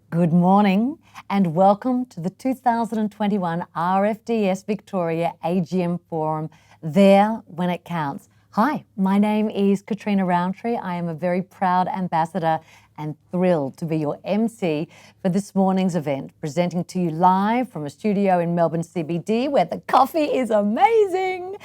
Good morning and welcome to the 2021 RFDS Victoria AGM Forum, There When It Counts. Hi, my name is Katrina Roundtree. I am a very proud ambassador and thrilled to be your MC for this morning's event, presenting to you live from a studio in Melbourne CBD where the coffee is amazing.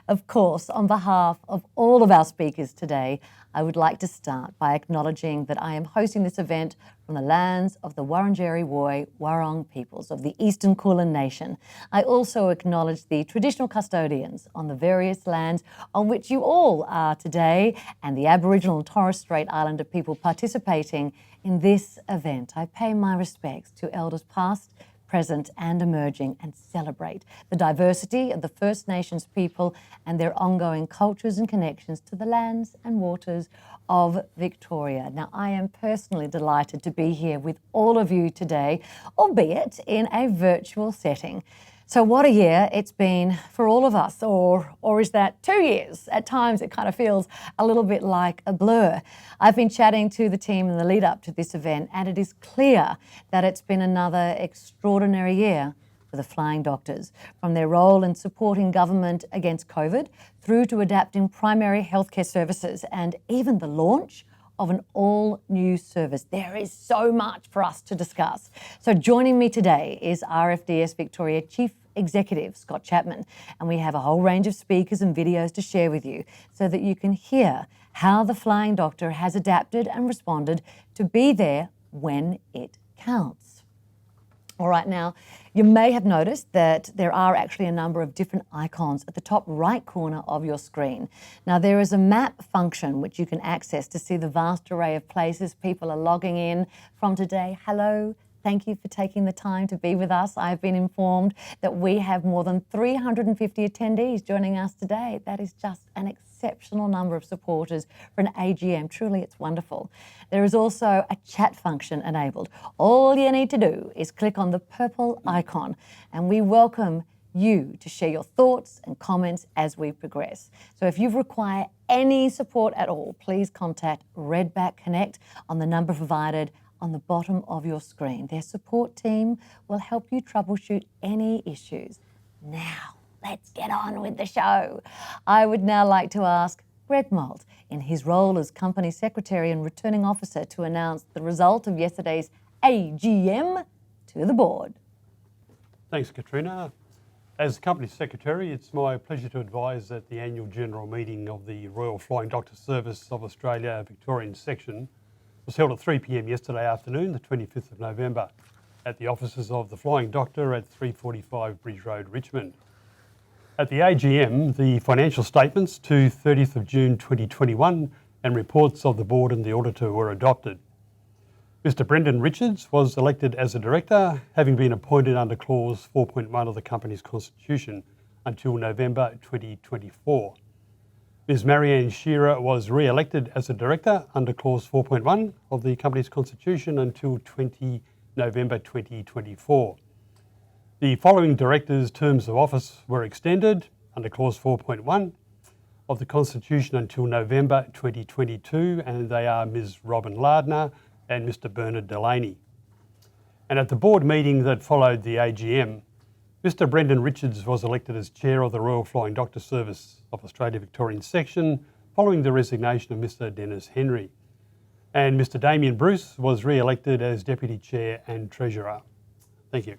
Of course, on behalf of all of our speakers today, I would like to start by acknowledging that I am hosting this event from the lands of the Wurundjeri Woi Wurrung peoples of the Eastern Kulin Nation. I also acknowledge the traditional custodians on the various lands on which you all are today and the Aboriginal and Torres Strait Islander people participating in this event. I pay my respects to elders past, present and emerging, and celebrate the diversity of the First Nations people and their ongoing cultures and connections to the lands and waters of Victoria. Now, I am personally delighted to be here with all of you today, albeit in a virtual setting. So what a year it's been for all of us, or is that 2 years? At times it kind of feels a little bit like a blur. I've been chatting to the team in the lead up to this event, and it is clear that it's been another extraordinary year for the Flying Doctors, from their role in supporting government against COVID through to adapting primary healthcare services and even the launch of an all-new service. There is so much for us to discuss. So joining me today is RFDS Victoria Chief Executive Scott Chapman, and we have a whole range of speakers and videos to share with you so that you can hear how the Flying Doctor has adapted and responded to be there when it counts. All right, now, you may have noticed that there are actually a number of different icons at the top right corner of your screen. Now, there is a map function which you can access to see the vast array of places people are logging in from today. Hello, thank you for taking the time to be with us. I've been informed that we have more than 350 attendees joining us today. That is just an exceptional number of supporters for an AGM. Truly, it's wonderful. There is also a chat function enabled. All you need to do is click on the purple icon, and we welcome you to share your thoughts and comments as we progress. So if you require any support at all, please contact Redback Connect on the number provided on the bottom of your screen. Their support team will help you troubleshoot any issues. Now, let's get on with the show. I would now like to ask Greg Moult, in his role as Company Secretary and Returning Officer, to announce the result of yesterday's AGM to the board. Thanks, Katrina. As Company Secretary, it's my pleasure to advise that the annual general meeting of the Royal Flying Doctor Service of Australia Victorian Section was held at 3 p.m. yesterday afternoon, the 25th of November, at the offices of the Flying Doctor at 345 Bridge Road, Richmond. At the AGM, the financial statements to 30th of June 2021 and reports of the board and the auditor were adopted. Mr. Brendan Richards was elected as a director, having been appointed under clause 4.1 of the company's constitution until November 2024. Ms. Marianne Shearer was re-elected as a director under clause 4.1 of the company's constitution until November 2024. The following directors' terms of office were extended under clause 4.1 of the Constitution until November 2022, and they are Ms. Robin Lardner and Mr. Bernard Delaney. And at the board meeting that followed the AGM, Mr. Brendan Richards was elected as Chair of the Royal Flying Doctor Service of Australia Victorian Section following the resignation of Mr. Dennis Henry. And Mr. Damien Bruce was re-elected as Deputy Chair and Treasurer. Thank you.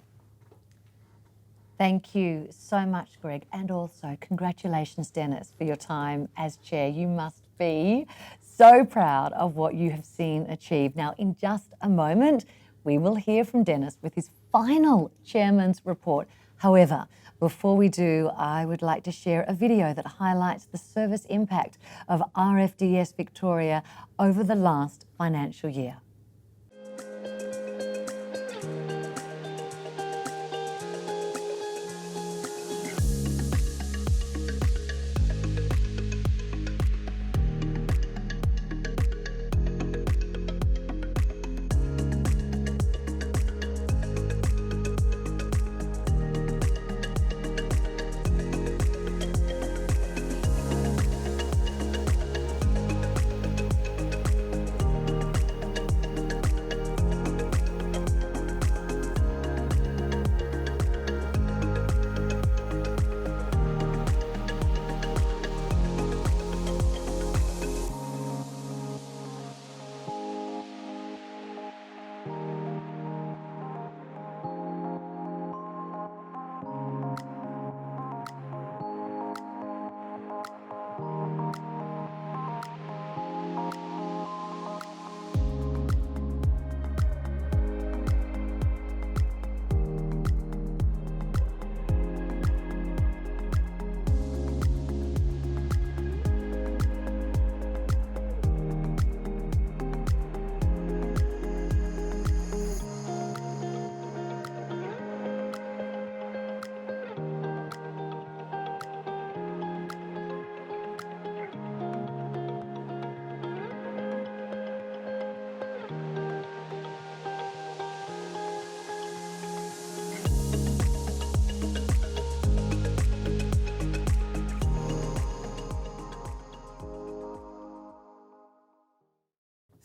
Thank you so much, Greg, and also congratulations, Dennis, for your time as Chair. You must be so proud of what you have seen achieved. Now, in just a moment, we will hear from Dennis with his final Chairman's report. However, before we do, I would like to share a video that highlights the service impact of RFDS Victoria over the last financial year.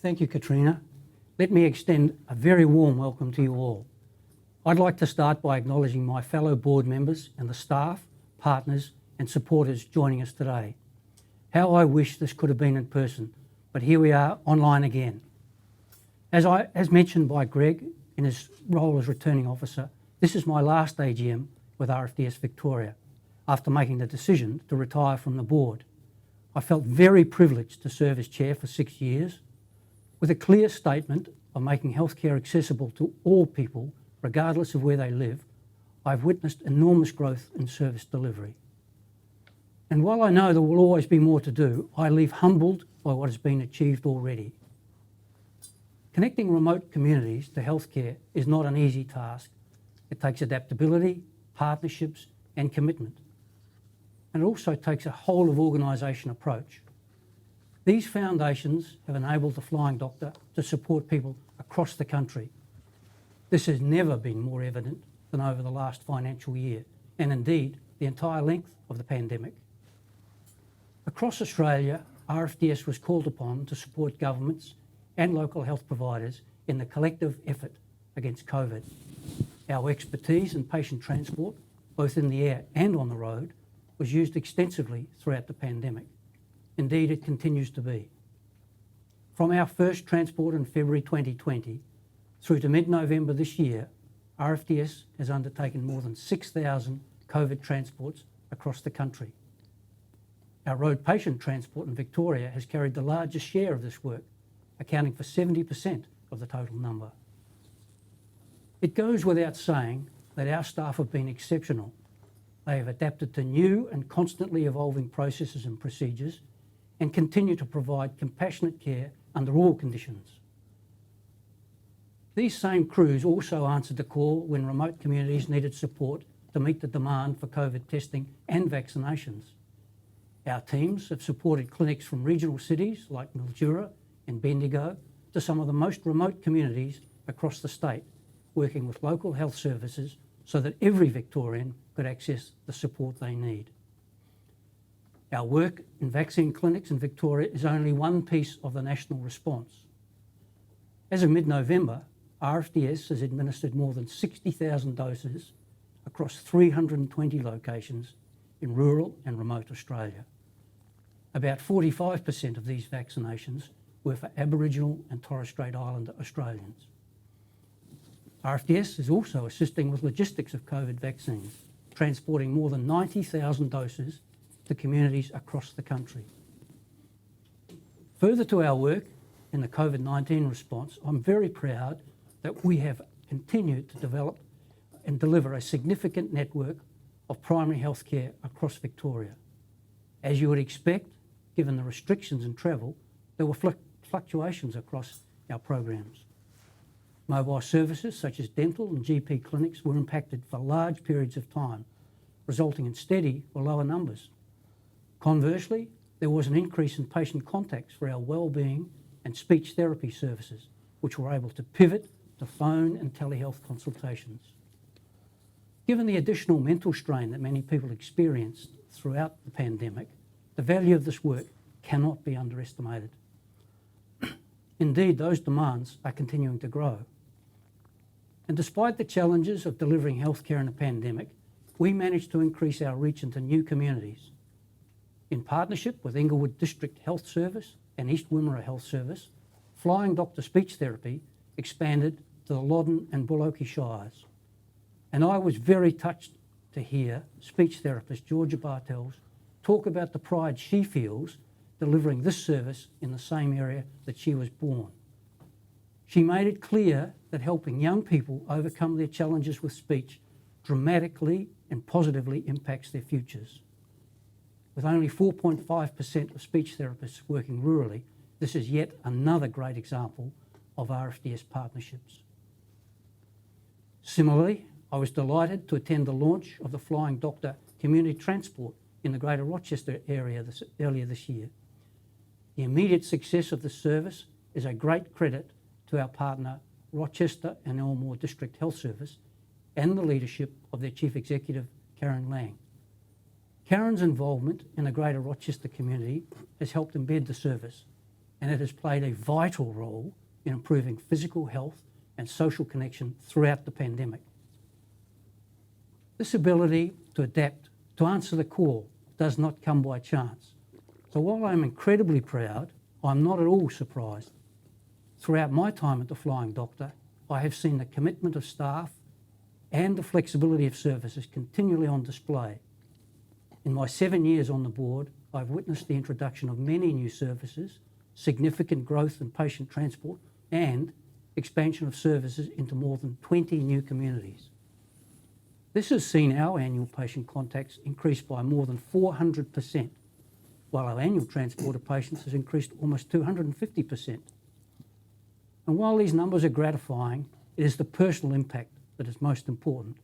Thank you, Katrina. Let me extend a very warm welcome to you all. I'd like to start by acknowledging my fellow board members and the staff, partners and supporters joining us today. How I wish this could have been in person, but here we are online again. As mentioned by Greg in his role as returning officer, this is my last AGM with RFDS Victoria after making the decision to retire from the board. I felt very privileged to serve as chair for 6 years with a clear statement of making healthcare accessible to all people regardless of where they live. I've witnessed enormous growth in service delivery. And while I know there will always be more to do, I leave humbled by what has been achieved already. Connecting remote communities to healthcare is not an easy task. It takes adaptability, partnerships and commitment. And it also takes a whole of organisation approach. These foundations have enabled the Flying Doctor to support people across the country. This has never been more evident than over the last financial year, and indeed the entire length of the pandemic. Across Australia, RFDS was called upon to support governments and local health providers in the collective effort against COVID. Our expertise in patient transport, both in the air and on the road, was used extensively throughout the pandemic. Indeed, it continues to be. From our first transport in February 2020 through to mid-November this year, RFDS has undertaken more than 6,000 COVID transports across the country. Our road patient transport in Victoria has carried the largest share of this work, accounting for 70% of the total number. It goes without saying that our staff have been exceptional. They have adapted to new and constantly evolving processes and procedures and continue to provide compassionate care under all conditions. These same crews also answered the call when remote communities needed support to meet the demand for COVID testing and vaccinations. Our teams have supported clinics from regional cities like Mildura and Bendigo to some of the most remote communities across the state, working with local health services so that every Victorian could access the support they need. Our work in vaccine clinics in Victoria is only one piece of the national response. As of mid-November, RFDS has administered more than 60,000 doses across 320 locations in rural and remote Australia. About 45% of these vaccinations were for Aboriginal and Torres Strait Islander Australians. RFDS is also assisting with logistics of COVID vaccines, transporting more than 90,000 doses to communities across the country. Further to our work in the COVID-19 response, I'm very proud that we have continued to develop and deliver a significant network of primary health care across Victoria. As you would expect, given the restrictions in travel, there were fluctuations across our programs. Mobile services such as dental and GP clinics were impacted for large periods of time, resulting in steady or lower numbers. Conversely, there was an increase in patient contacts for our wellbeing and speech therapy services, which were able to pivot to phone and telehealth consultations. Given the additional mental strain that many people experienced throughout the pandemic, the value of this work cannot be underestimated. Indeed, those demands are continuing to grow. And despite the challenges of delivering healthcare in a pandemic, we managed to increase our reach into new communities. In partnership with Inglewood District Health Service and East Wimmera Health Service, Flying Doctor Speech Therapy expanded to the Loddon and Bulloki Shires. And I was very touched to hear speech therapist Georgia Bartels talk about the pride she feels delivering this service in the same area that she was born. She made it clear that helping young people overcome their challenges with speech dramatically and positively impacts their futures. With only 4.5% of speech therapists working rurally, this is yet another great example of RFDS partnerships. Similarly, I was delighted to attend the launch of the Flying Doctor Community Transport in the Greater Rochester area earlier this year. The immediate success of the service is a great credit to our partner Rochester and Elmore District Health Service and the leadership of their Chief Executive, Karen Lang. Karen's involvement in the Greater Rochester community has helped embed the service, and it has played a vital role in improving physical health and social connection throughout the pandemic. This ability to adapt, to answer the call, does not come by chance. So while I'm incredibly proud, I'm not at all surprised. Throughout my time at the Flying Doctor, I have seen the commitment of staff and the flexibility of services continually on display. In my 7 years on the board, I've witnessed the introduction of many new services, significant growth in patient transport, and expansion of services into more than 20 new communities. This has seen our annual patient contacts increase by more than 400%, while our annual transport of patients has increased almost 250%. And while these numbers are gratifying, it is the personal impact that is most important.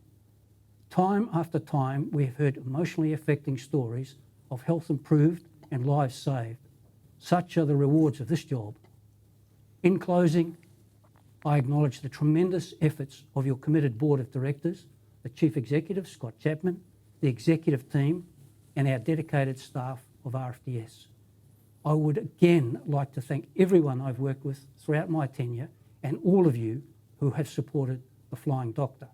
Time after time, we have heard emotionally affecting stories of health improved and lives saved. Such are the rewards of this job. In closing, I acknowledge the tremendous efforts of your committed board of directors, the Chief Executive, Scott Chapman, the executive team, and our dedicated staff of RFDS. I would again like to thank everyone I've worked with throughout my tenure and all of you who have supported the Flying Doctor.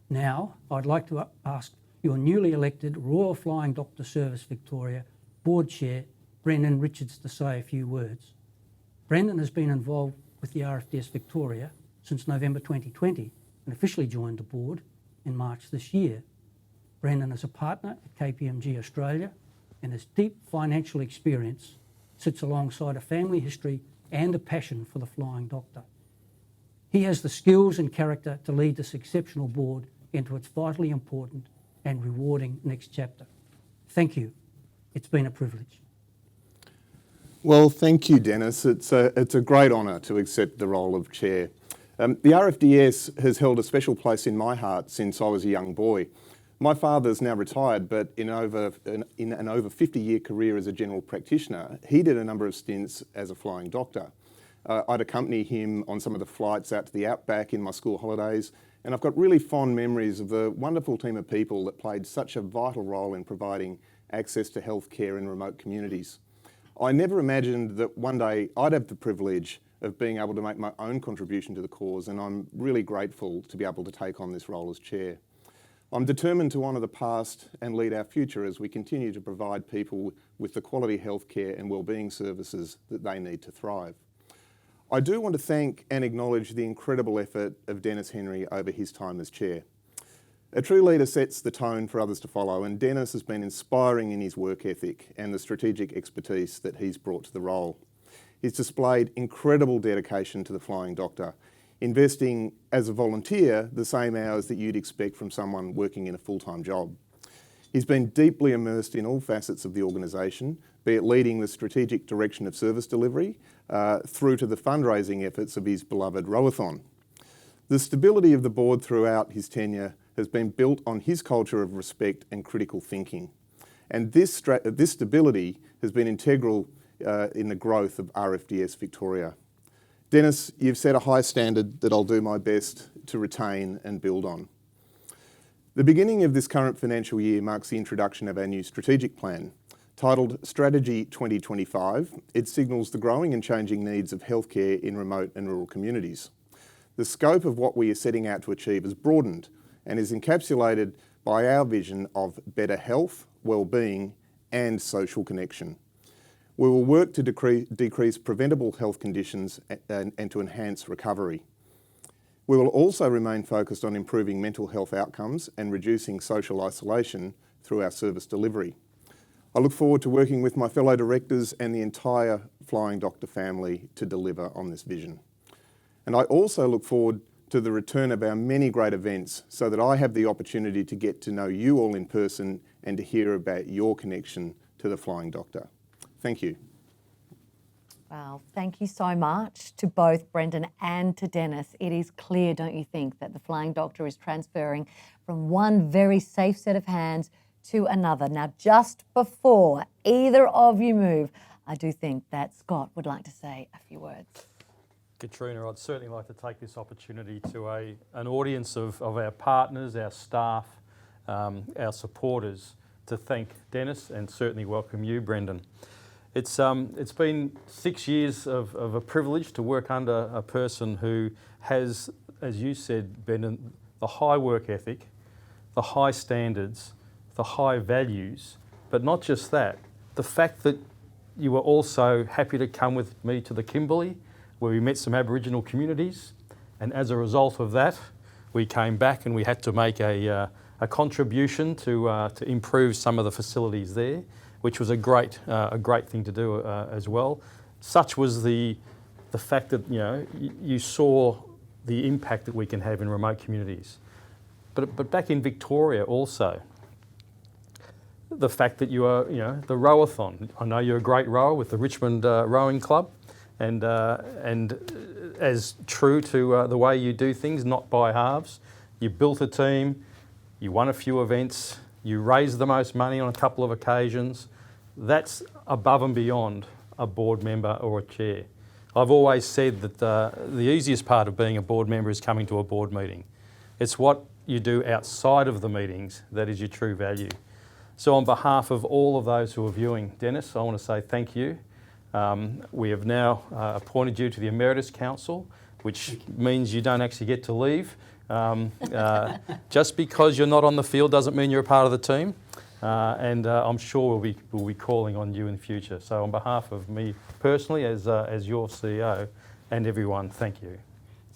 Now, I'd like to ask your newly elected Royal Flying Doctor Service Victoria Board Chair, Brendan Richards, to say a few words. Brendan has been involved with the RFDS Victoria since November 2020 and officially joined the board in March this year. Brendan is a partner at KPMG Australia, and his deep financial experience sits alongside a family history and a passion for the Flying Doctor. He has the skills and character to lead this exceptional board into its vitally important and rewarding next chapter. Thank you. It's been a privilege. Well, thank you, Dennis. It's a great honour to accept the role of chair. The RFDS has held a special place in my heart since I was a young boy. My father's now retired, but in an over 50-year career as a general practitioner, he did a number of stints as a flying doctor. I'd accompany him on some of the flights out to the outback in my school holidays, and I've got really fond memories of the wonderful team of people that played such a vital role in providing access to healthcare in remote communities. I never imagined that one day I'd have the privilege of being able to make my own contribution to the cause, and I'm really grateful to be able to take on this role as chair. I'm determined to honour the past and lead our future as we continue to provide people with the quality healthcare and wellbeing services that they need to thrive. I do want to thank and acknowledge the incredible effort of Dennis Henry over his time as chair. A true leader sets the tone for others to follow, and Dennis has been inspiring in his work ethic and the strategic expertise that he's brought to the role. He's displayed incredible dedication to the Flying Doctor, investing as a volunteer the same hours that you'd expect from someone working in a full-time job. He's been deeply immersed in all facets of the organisation, be it leading the strategic direction of service delivery through to the fundraising efforts of his beloved Rowathon. The stability of the board throughout his tenure has been built on his culture of respect and critical thinking. And this stability has been integral in the growth of RFDS Victoria. Dennis, you've set a high standard that I'll do my best to retain and build on. The beginning of this current financial year marks the introduction of our new strategic plan. Titled Strategy 2025, it signals the growing and changing needs of healthcare in remote and rural communities. The scope of what we are setting out to achieve is broadened and is encapsulated by our vision of better health, well-being and social connection. We will work to decrease preventable health conditions and to enhance recovery. We will also remain focused on improving mental health outcomes and reducing social isolation through our service delivery. I look forward to working with my fellow directors and the entire Flying Doctor family to deliver on this vision. And I also look forward to the return of our many great events so that I have the opportunity to get to know you all in person and to hear about your connection to the Flying Doctor. Thank you. Well, thank you so much to both Brendan and to Dennis. It is clear, don't you think, that the Flying Doctor is transferring from one very safe set of hands to another. Now, just before either of you move, I do think that Scott would like to say a few words. Katrina, I'd certainly like to take this opportunity to an audience of our partners, our staff, our supporters, to thank Dennis and certainly welcome you, Brendan. It's been 6 years of a privilege to work under a person who has, as you said, Brendan, the high work ethic, the high standards, the high values, but not just that, the fact that you were also happy to come with me to the Kimberley, where we met some Aboriginal communities, and as a result of that, we came back and we had to make a contribution to improve some of the facilities there, which was a great thing to do as well. Such was the fact that you saw the impact that we can have in remote communities. But back in Victoria also, the fact that you are the rowathon. I know you're a great rower with the Richmond Rowing Club, and as true to the way you do things, not by halves. You built a team, you won a few events, you raised the most money on a couple of occasions. That's above and beyond a board member or a chair. I've always said that the easiest part of being a board member is coming to a board meeting. It's what you do outside of the meetings that is your true value. So on behalf of all of those who are viewing, Dennis, I want to say thank you. We have now appointed you to the Emeritus Council, which means you don't actually get to leave. Just because you're not on the field doesn't mean you're a part of the team. And I'm sure we'll be calling on you in the future. So on behalf of me personally, as your CEO, and everyone, thank you.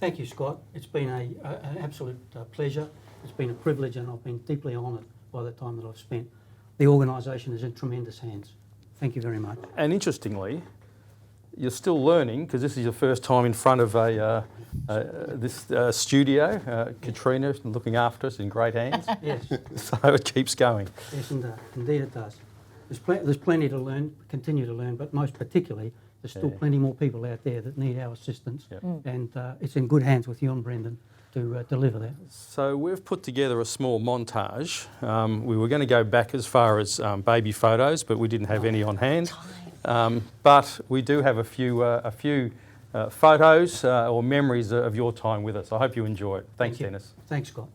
Thank you, Scott. It's been an absolute pleasure. It's been a privilege, and I've been deeply honoured by the time that I've spent. The organisation is in tremendous hands. Thank you very much. And interestingly, you're still learning, because this is your first time in front of this studio. Katrina looking after us in great hands. Yes. So it keeps going. Yes, indeed it does. There's plenty to learn, continue to learn, but most particularly, there's still plenty more people out there that need our assistance. Yep. And it's in good hands with you and Brendan to deliver that. So we've put together a small montage. We were going to go back as far as baby photos, but we didn't have any on hand. But we do have a few photos or memories of your time with us. I hope you enjoy it. Thanks, Thank you. Dennis. Thanks, Scott.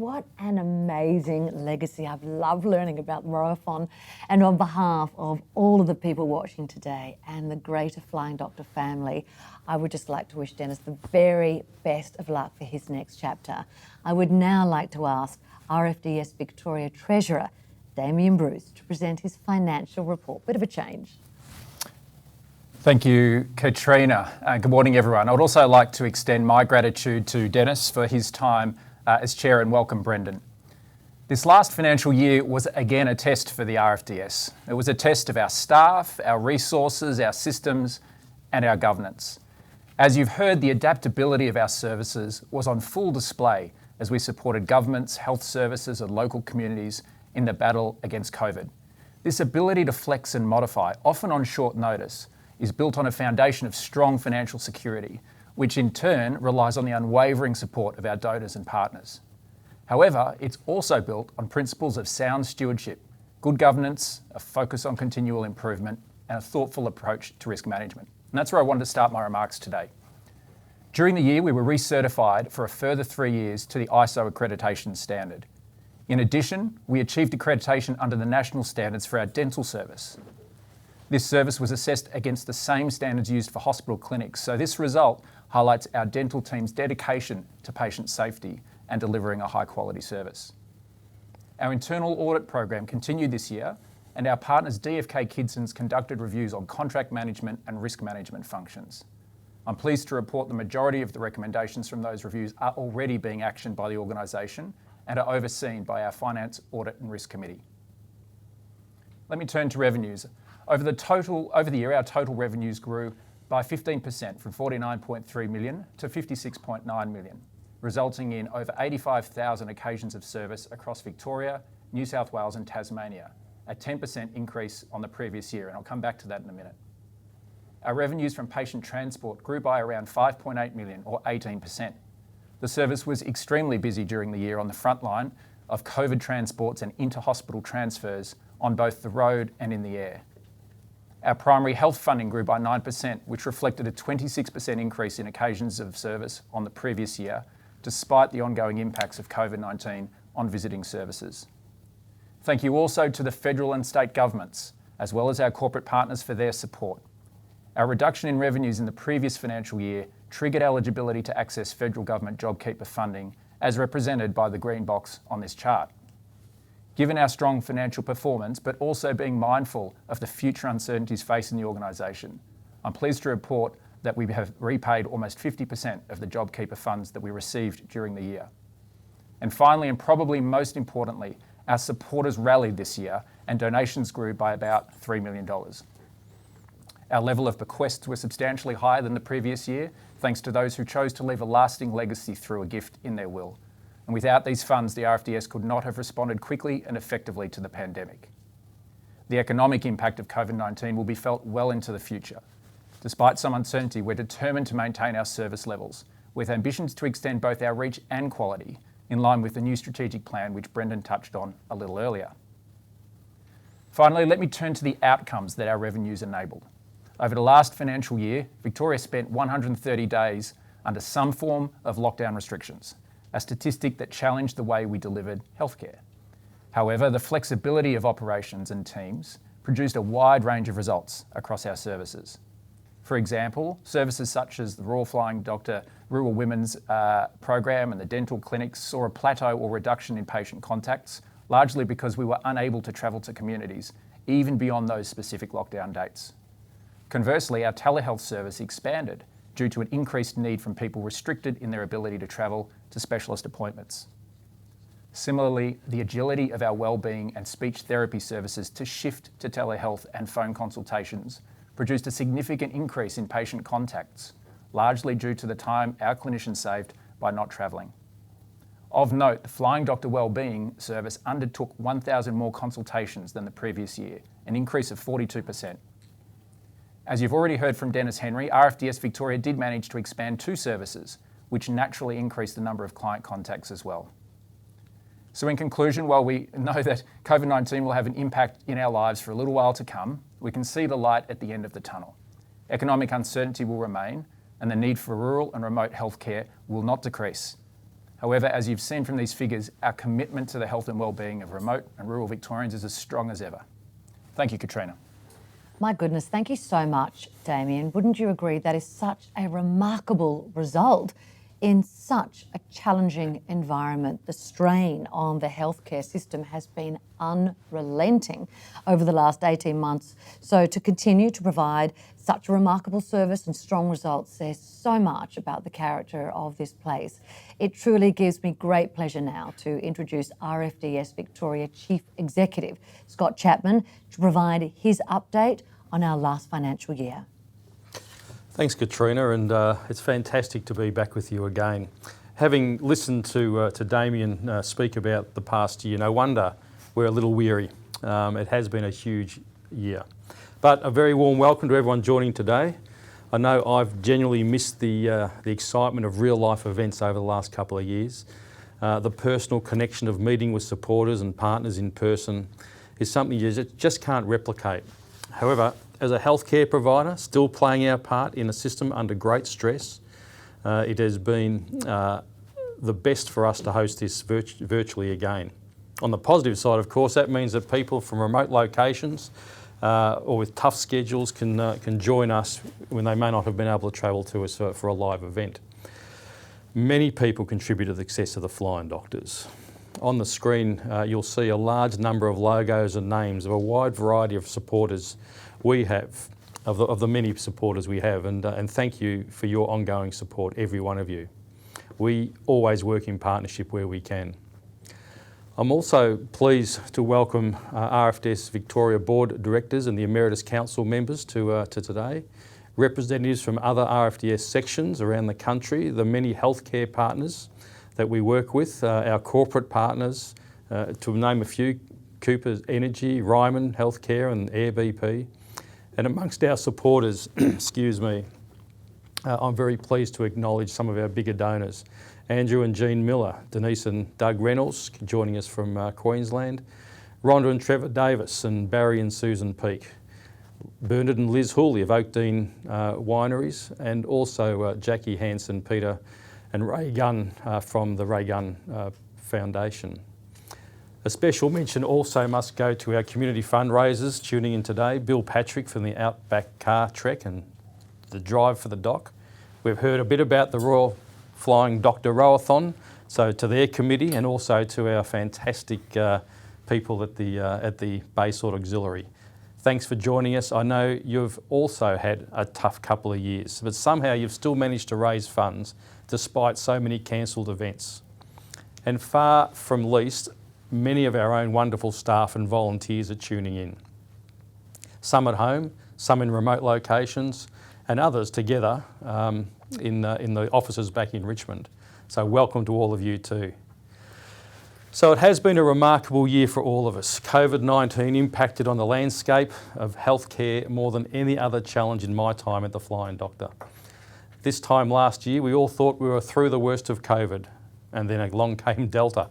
what an amazing legacy. I've loved learning about ROAFON, and on behalf of all of the people watching today and the greater Flying Doctor family, I would just like to wish Dennis the very best of luck for his next chapter. I would now like to ask RFDS Victoria Treasurer Damien Bruce to present his financial report. Bit of a change. Thank you, Katrina. Good morning, everyone. I would also like to extend my gratitude to Dennis for his time as Chair, and welcome Brendan. This last financial year was again a test for the RFDS. It was a test of our staff, our resources, our systems and our governance. As you've heard, the adaptability of our services was on full display as we supported governments, health services and local communities in the battle against COVID. This ability to flex and modify, often on short notice, is built on a foundation of strong financial security, which in turn relies on the unwavering support of our donors and partners. However, it's also built on principles of sound stewardship, good governance, a focus on continual improvement, and a thoughtful approach to risk management. And that's where I wanted to start my remarks today. During the year, we were recertified for a further 3 years to the ISO accreditation standard. In addition, we achieved accreditation under the national standards for our dental service. This service was assessed against the same standards used for hospital clinics, so this result highlights our dental team's dedication to patient safety and delivering a high-quality service. Our internal audit program continued this year, and our partners DFK Kidson's conducted reviews on contract management and risk management functions. I'm pleased to report the majority of the recommendations from those reviews are already being actioned by the organisation and are overseen by our Finance, Audit and Risk Committee. Let me turn to revenues. Over the year, our total revenues grew by 15% from 49.3 million to 56.9 million, resulting in over 85,000 occasions of service across Victoria, New South Wales and Tasmania, a 10% increase on the previous year, and I'll come back to that in a minute. Our revenues from patient transport grew by around 5.8 million or 18%. The service was extremely busy during the year on the front line of COVID transports and inter-hospital transfers on both the road and in the air. Our primary health funding grew by 9%, which reflected a 26% increase in occasions of service on the previous year, despite the ongoing impacts of COVID-19 on visiting services. Thank you also to the federal and state governments, as well as our corporate partners for their support. Our reduction in revenues in the previous financial year triggered eligibility to access federal government JobKeeper funding, as represented by the green box on this chart. Given our strong financial performance, but also being mindful of the future uncertainties facing the organisation, I'm pleased to report that we have repaid almost 50% of the JobKeeper funds that we received during the year. And finally, and probably most importantly, our supporters rallied this year and donations grew by about $3 million. Our level of bequests were substantially higher than the previous year, thanks to those who chose to leave a lasting legacy through a gift in their will. And without these funds, the RFDS could not have responded quickly and effectively to the pandemic. The economic impact of COVID-19 will be felt well into the future. Despite some uncertainty, we're determined to maintain our service levels, with ambitions to extend both our reach and quality, in line with the new strategic plan which Brendan touched on a little earlier. Finally, let me turn to the outcomes that our revenues enabled. Over the last financial year, Victoria spent 130 days under some form of lockdown restrictions, a statistic that challenged the way we delivered healthcare. However, the flexibility of operations and teams produced a wide range of results across our services. For example, services such as the Royal Flying Doctor Rural Women's Program and the dental clinics saw a plateau or reduction in patient contacts, largely because we were unable to travel to communities, even beyond those specific lockdown dates. Conversely, our telehealth service expanded due to an increased need from people restricted in their ability to travel to specialist appointments. Similarly, the agility of our wellbeing and speech therapy services to shift to telehealth and phone consultations produced a significant increase in patient contacts, largely due to the time our clinicians saved by not travelling. Of note, the Flying Doctor Wellbeing service undertook 1,000 more consultations than the previous year, an increase of 42%. As you've already heard from Dennis Henry, RFDS Victoria did manage to expand 2 services, which naturally increased the number of client contacts as well. So in conclusion, while we know that COVID-19 will have an impact in our lives for a little while to come, we can see the light at the end of the tunnel. Economic uncertainty will remain, and the need for rural and remote healthcare will not decrease. However, as you've seen from these figures, our commitment to the health and well-being of remote and rural Victorians is as strong as ever. Thank you, Katrina. My goodness, thank you so much, Damien. Wouldn't you agree that is such a remarkable result in such a challenging environment? The strain on the healthcare system has been unrelenting over the last 18 months. So to continue to provide such a remarkable service and strong results says so much about the character of this place. It truly gives me great pleasure now to introduce RFDS Victoria Chief Executive, Scott Chapman, to provide his update on our last financial year. Thanks, Katrina, and it's fantastic to be back with you again. Having listened to Damien speak about the past year, no wonder we're a little weary. It has been a huge year. But a very warm welcome to everyone joining today. I know I've genuinely missed the excitement of real-life events over the last couple of years. The personal connection of meeting with supporters and partners in person is something you just can't replicate. However, as a healthcare provider, still playing our part in a system under great stress, it has been the best for us to host this virtually again. On the positive side, of course, that means that people from remote locations or with tough schedules can join us when they may not have been able to travel to us for a live event. Many people contribute to the success of the Flying Doctors. On the screen, you'll see a large number of logos and names of a wide variety of supporters we have, of the many supporters we have, and thank you for your ongoing support, every one of you. We always work in partnership where we can. I'm also pleased to welcome RFDS Victoria Board Directors and the Emeritus Council members to today, representatives from other RFDS sections around the country, the many healthcare partners that we work with, our corporate partners, to name a few, Cooper Energy, Ryman Healthcare and Air BP. And amongst our supporters, excuse me, I'm very pleased to acknowledge some of our bigger donors. Andrew and Jean Miller, Denise and Doug Reynolds joining us from Queensland, Rhonda and Trevor Davis and Barry and Susan Peake, Bernard and Liz Hooley of Oakdean Wineries, and also Jackie Hansen, Peter and Ray Gunn from the Ray Gunn Foundation. A special mention also must go to our community fundraisers tuning in today. Bill Patrick from the Outback Car Trek and the Drive for the Doc. We've heard a bit about the Royal Flying Doctor Rowathon, so to their committee and also to our fantastic people at the Bayswater Auxiliary. Thanks for joining us. I know you've also had a tough couple of years, but somehow you've still managed to raise funds despite so many cancelled events. And far from least, many of our own wonderful staff and volunteers are tuning in. Some at home, some in remote locations, and others together in the offices back in Richmond. So welcome to all of you too. So it has been a remarkable year for all of us. COVID-19 impacted on the landscape of healthcare more than any other challenge in my time at the Flying Doctor. This time last year, we all thought we were through the worst of COVID, and then along came Delta.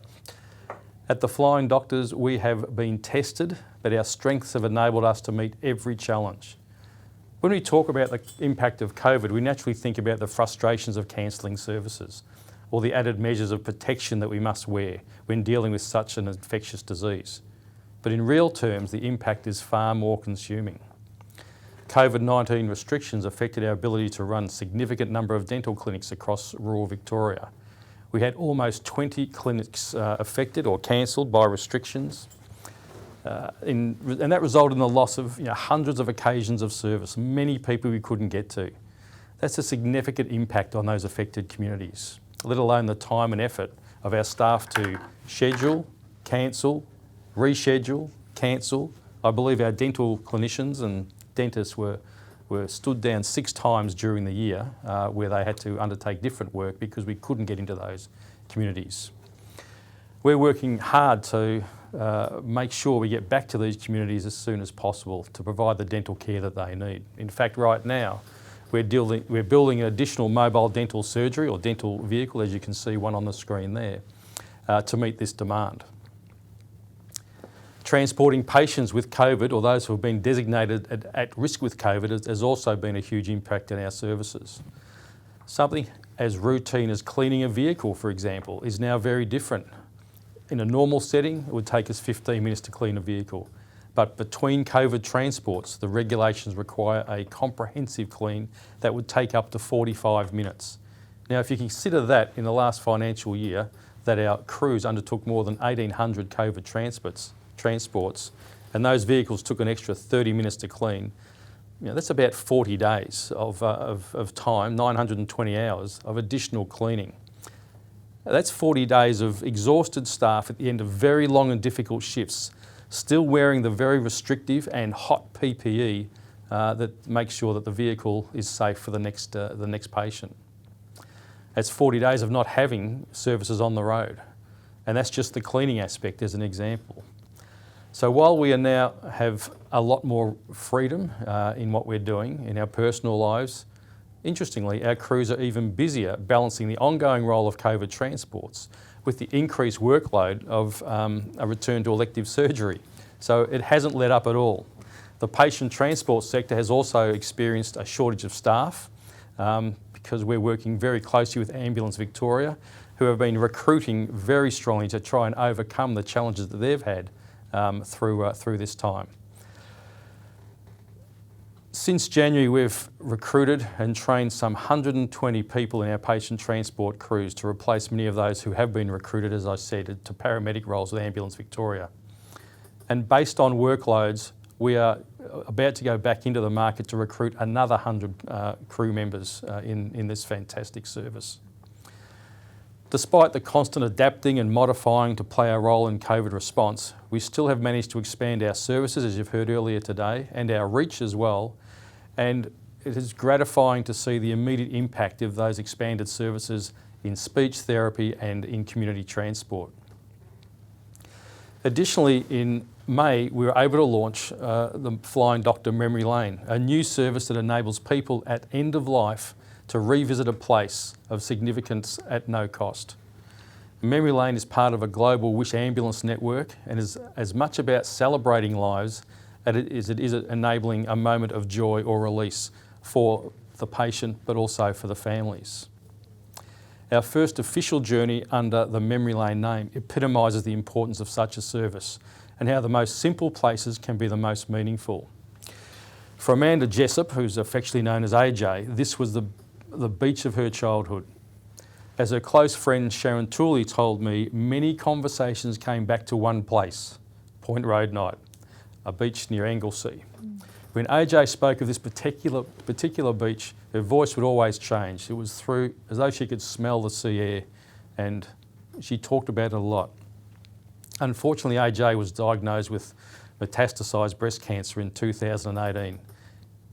At the Flying Doctors, we have been tested, but our strengths have enabled us to meet every challenge. When we talk about the impact of COVID, we naturally think about the frustrations of cancelling services or the added measures of protection that we must wear when dealing with such an infectious disease. But in real terms, the impact is far more consuming. COVID-19 restrictions affected our ability to run a significant number of dental clinics across rural Victoria. We had almost 20 clinics affected or cancelled by restrictions, and that resulted in the loss of hundreds of occasions of service, many people we couldn't get to. That's a significant impact on those affected communities, let alone the time and effort of our staff to schedule, cancel, reschedule, cancel. I believe our dental clinicians and dentists were stood down 6 times during the year where they had to undertake different work because we couldn't get into those communities. We're working hard to make sure we get back to these communities as soon as possible to provide the dental care that they need. In fact, right now, we're building an additional mobile dental surgery or dental vehicle, as you can see one on the screen there, to meet this demand. Transporting patients with COVID or those who have been designated at risk with COVID has also been a huge impact in our services. Something as routine as cleaning a vehicle, for example, is now very different. In a normal setting, it would take us 15 minutes to clean a vehicle. But between COVID transports, the regulations require a comprehensive clean that would take up to 45 minutes. Now, if you consider that in the last financial year, that our crews undertook more than 1,800 COVID transports, and those vehicles took an extra 30 minutes to clean, that's about 40 days of time, 920 hours of additional cleaning. That's 40 days of exhausted staff at the end of very long and difficult shifts, still wearing the very restrictive and hot PPE that makes sure that the vehicle is safe for the next patient. That's 40 days of not having services on the road. And that's just the cleaning aspect as an example. So while we now have a lot more freedom in what we're doing in our personal lives, interestingly, our crews are even busier balancing the ongoing role of COVID transports with the increased workload of a return to elective surgery. So it hasn't let up at all. The patient transport sector has also experienced a shortage of staff because we're working very closely with Ambulance Victoria, who have been recruiting very strongly to try and overcome the challenges that they've had through this time. Since January, we've recruited and trained some 120 people in our patient transport crews to replace many of those who have been recruited, as I said, to paramedic roles with Ambulance Victoria. And based on workloads, we are about to go back into the market to recruit another 100 crew members in this fantastic service. Despite the constant adapting and modifying to play our role in COVID response, we still have managed to expand our services, as you've heard earlier today, and our reach as well. And it is gratifying to see the immediate impact of those expanded services in speech therapy and in community transport. Additionally, in May, we were able to launch the Flying Doctor Memory Lane, a new service that enables people at end of life to revisit a place of significance at no cost. Memory Lane is part of a global Wish Ambulance network and is as much about celebrating lives as it is enabling a moment of joy or release for the patient, but also for the families. Our first official journey under the Memory Lane name epitomises the importance of such a service and how the most simple places can be the most meaningful. For Amanda Jessup, who's affectionately known as AJ, this was the beach of her childhood. As her close friend Sharon Tooley told me, many conversations came back to one place, Point Road Night, a beach near Anglesea. When AJ spoke of this particular beach, her voice would always change. It was as though she could smell the sea air, and she talked about it a lot. Unfortunately, AJ was diagnosed with metastasised breast cancer in 2018.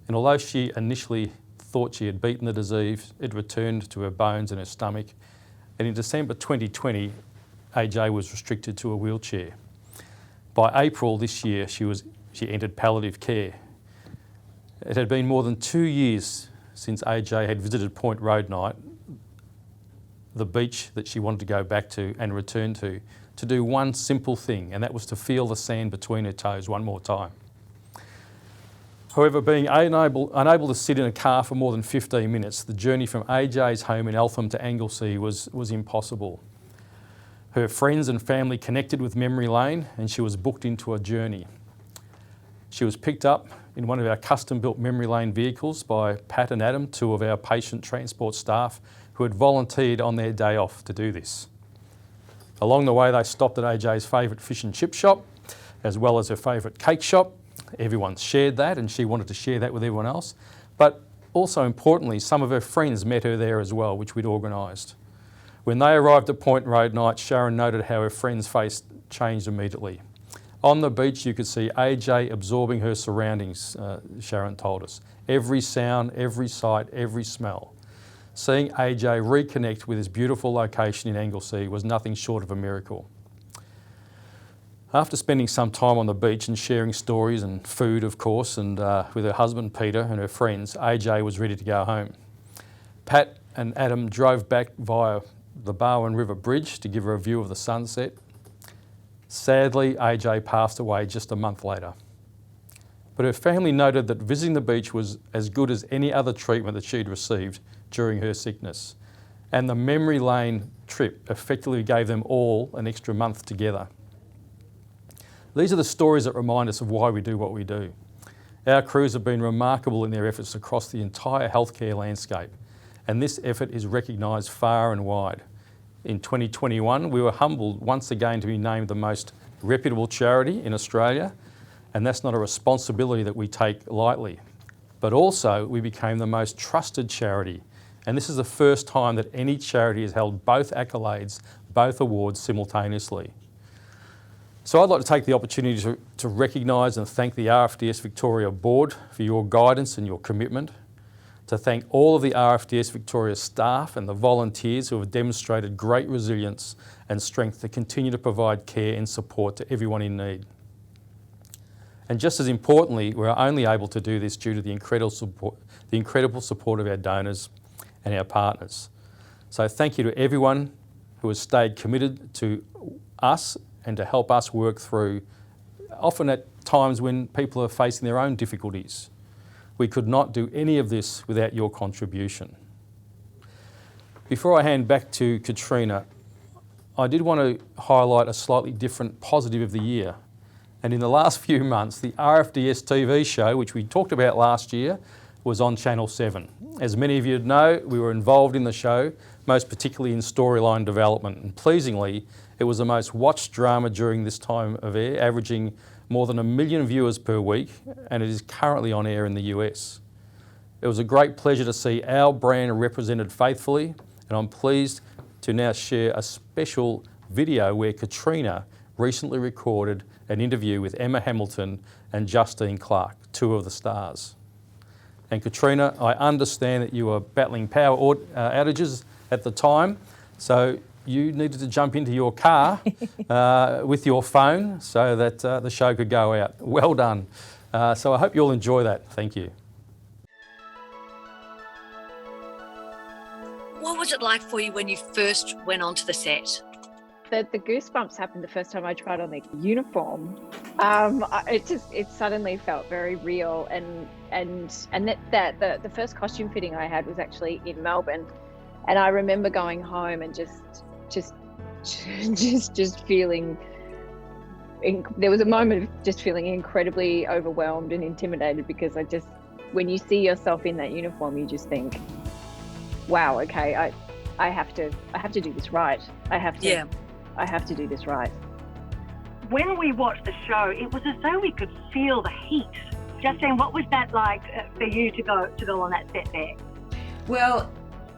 And although she initially thought she had beaten the disease, it returned to her bones and her stomach. And in December 2020, AJ was restricted to a wheelchair. By April this year, she entered palliative care. It had been more than 2 years since AJ had visited Point Road Night, the beach that she wanted to go back to and return to do one simple thing, and that was to feel the sand between her toes one more time. However, being unable to sit in a car for more than 15 minutes, the journey from AJ's home in Eltham to Anglesea was impossible. Her friends and family connected with Memory Lane, and she was booked into a journey. She was picked up in one of our custom-built Memory Lane vehicles by Pat and Adam, two of our patient transport staff, who had volunteered on their day off to do this. Along the way, they stopped at AJ's favourite fish and chip shop, as well as her favourite cake shop. Everyone shared that, and she wanted to share that with everyone else. But also importantly, some of her friends met her there as well, which we'd organised. When they arrived at Point Road Night, Sharon noted how her friend's face changed immediately. On the beach, you could see AJ absorbing her surroundings, Sharon told us. Every sound, every sight, every smell. Seeing AJ reconnect with his beautiful location in Anglesea was nothing short of a miracle. After spending some time on the beach and sharing stories and food, of course, and with her husband Peter and her friends, AJ was ready to go home. Pat and Adam drove back via the Barwon River Bridge to give her a view of the sunset. Sadly, AJ passed away just a month later. but her family noted that visiting the beach was as good as any other treatment that she'd received during her sickness. And the memory lane trip effectively gave them all an extra month together. These are the stories that remind us of why we do what we do. Our crews have been remarkable in their efforts across the entire healthcare landscape, and this effort is recognised far and wide. In 2021, we were humbled once again to be named the most reputable charity in Australia, and that's not a responsibility that we take lightly. But also, we became the most trusted charity, and this is the first time that any charity has held both accolades, both awards simultaneously. So I'd like to take the opportunity to recognise and thank the RFDS Victoria Board for your guidance and your commitment, to thank all of the RFDS Victoria staff and the volunteers who have demonstrated great resilience and strength to continue to provide care and support to everyone in need. And just as importantly, we're only able to do this due to the incredible support of our donors and our partners. So thank you to everyone who has stayed committed to us and to help us work through, often at times when people are facing their own difficulties. We could not do any of this without your contribution. Before I hand back to Katrina, I did want to highlight a slightly different positive of the year. And in the last few months, the RFDS TV show, which we talked about last year, was on Channel 7. As many of you know, we were involved in the show, most particularly in storyline development. And pleasingly, it was the most watched drama during this time of air, averaging more than 1 million viewers per week, and it is currently on air in the US. It was a great pleasure to see our brand represented faithfully, and I'm pleased to now share a special video where Katrina recently recorded an interview with Emma Hamilton and Justine Clark, two of the stars. And Katrina, I understand that you were battling power outages at the time, so you needed to jump into your car with your phone so that the show could go out. Well done. So I hope you'll enjoy that. Thank you. What was it like for you when you first went onto the set? The goosebumps happened the first time I tried on the uniform. It suddenly felt very real, and that the first costume fitting I had was actually in Melbourne, and I remember going home and just feeling. There was a moment of just feeling incredibly overwhelmed and intimidated, because when you see yourself in that uniform, you just think, wow, okay, I have to do this right. I have to do this right. When we watched the show, it was as though we could feel the heat. Justine, what was that like for you to go on that set there? Well,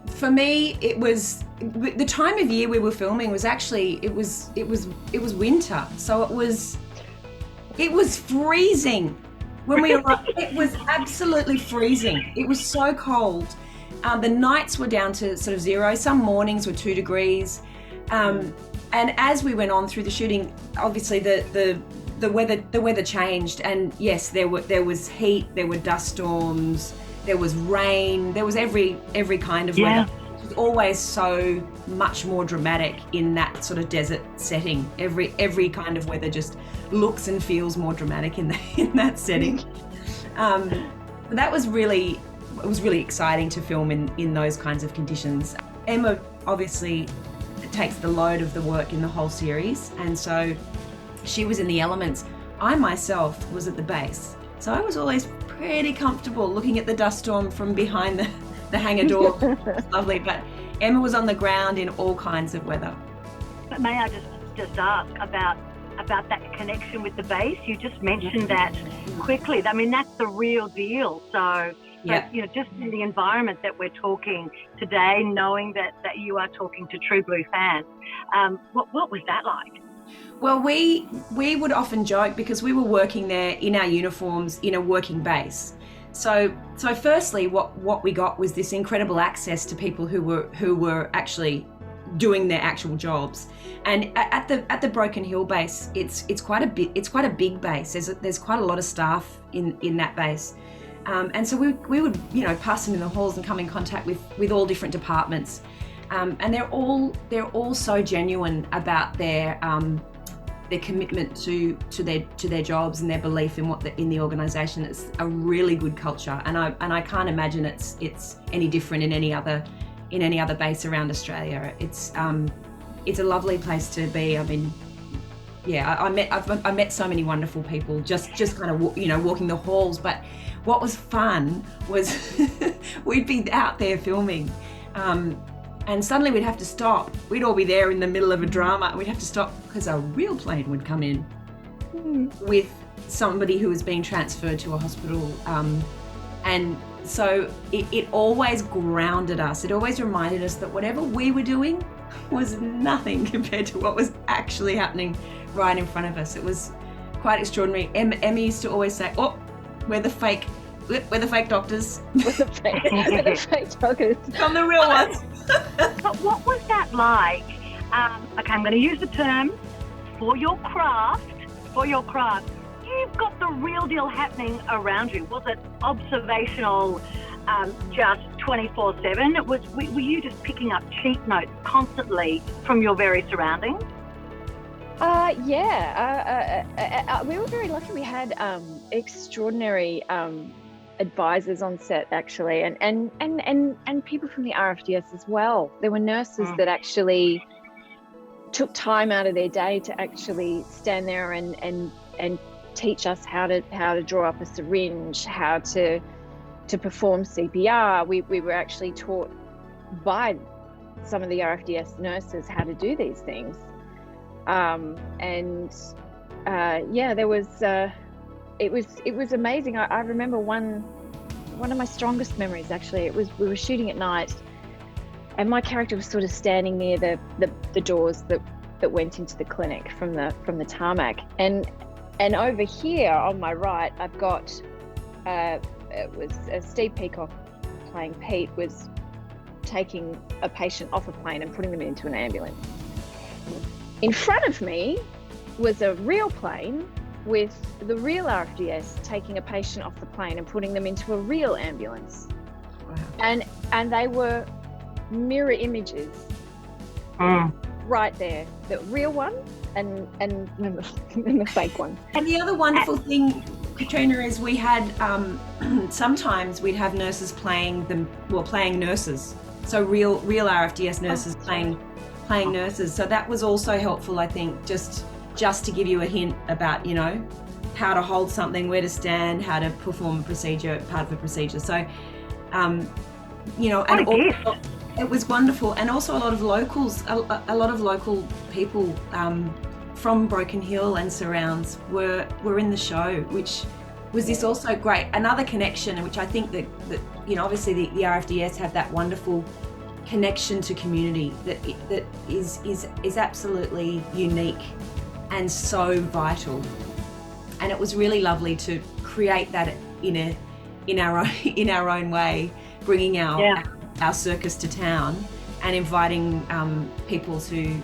for me, it was the time of year we were filming was actually it was winter, so it was freezing when we arrived. It was absolutely freezing. It was so cold. The nights were down to sort of 0. Some mornings were 2 degrees. And as we went on through the shooting, obviously the weather changed, and yes, there was heat, there were dust storms, there was rain, there was every kind of weather. It was always so much more dramatic in that sort of desert setting. Every kind of weather just looks and feels more dramatic in that setting. It was really exciting to film in those kinds of conditions. Emma obviously takes the load of the work in the whole series, and so she was in the elements. I myself was at the base, so I was always pretty comfortable looking at the dust storm from behind the hangar door. It was lovely, but Emma was on the ground in all kinds of weather. But may I just ask about that connection with the base? You just mentioned that quickly. I mean, that's the real deal. So just in the environment that we're talking today, knowing that you are talking to True Blue fans, what was that like? Well, we would often joke, because we were working there in our uniforms in a working base. So firstly, what we got was this incredible access to people who were actually doing their actual jobs. And at the Broken Hill base, it's quite a big base. There's quite a lot of staff in that base. And so we would pass them in the halls and come in contact with all different departments, and they're all so genuine about their their commitment to their jobs and their belief in in the organisation. It's a really good culture, and I can't imagine it's any different in any other base around Australia. It's a lovely place to be. I mean, yeah, I met so many wonderful people just kind of walking the halls. But what was fun was we'd be out there filming. And suddenly we'd have to stop. We'd all be there in the middle of a drama. We'd have to stop because a real plane would come in with somebody who was being transferred to a hospital. And so it always grounded us. It always reminded us that whatever we were doing was nothing compared to what was actually happening right in front of us. It was quite extraordinary. Emmy used to always say, "Oh, we're the fake doctors." We're the fake doctors. From the real ones. But what was that like? Okay, I'm going to use the term for your craft. You've got the real deal happening around you. Was it observational, just 24/7? Were you just picking up cheat notes constantly from your very surroundings? We were very lucky. We had extraordinary advisors on set, actually, and people from the RFDS as well. There were nurses that actually took time out of their day to actually stand there and teach us how to draw up a syringe, how to perform CPR. We were actually taught by some of the RFDS nurses how to do these things. It was amazing. I remember one of my strongest memories, actually. We were shooting at night, and my character was sort of standing near the doors that went into the clinic from the tarmac, and over here on my right, I've got it was Steve Peacock playing Pete was taking a patient off a plane and putting them into an ambulance. In front of me was a real plane with the real RFDS taking a patient off the plane and putting them into a real ambulance. Wow. And they were mirror images right there. The real one and the fake one. And the other wonderful thing, Katrina, is we had sometimes we'd have nurses playing nurses. So real RFDS nurses playing nurses. So that was also helpful, I think, just to give you a hint about, how to hold something, where to stand, how to perform a procedure, part of a procedure. So, it was wonderful. And also a lot of locals, a lot of local people from Broken Hill and surrounds were in the show, which was this also great, another connection, which I think that obviously the RFDS have that wonderful connection to community that is absolutely unique and so vital. And it was really lovely to create that in our own way, bringing our circus to town and inviting people to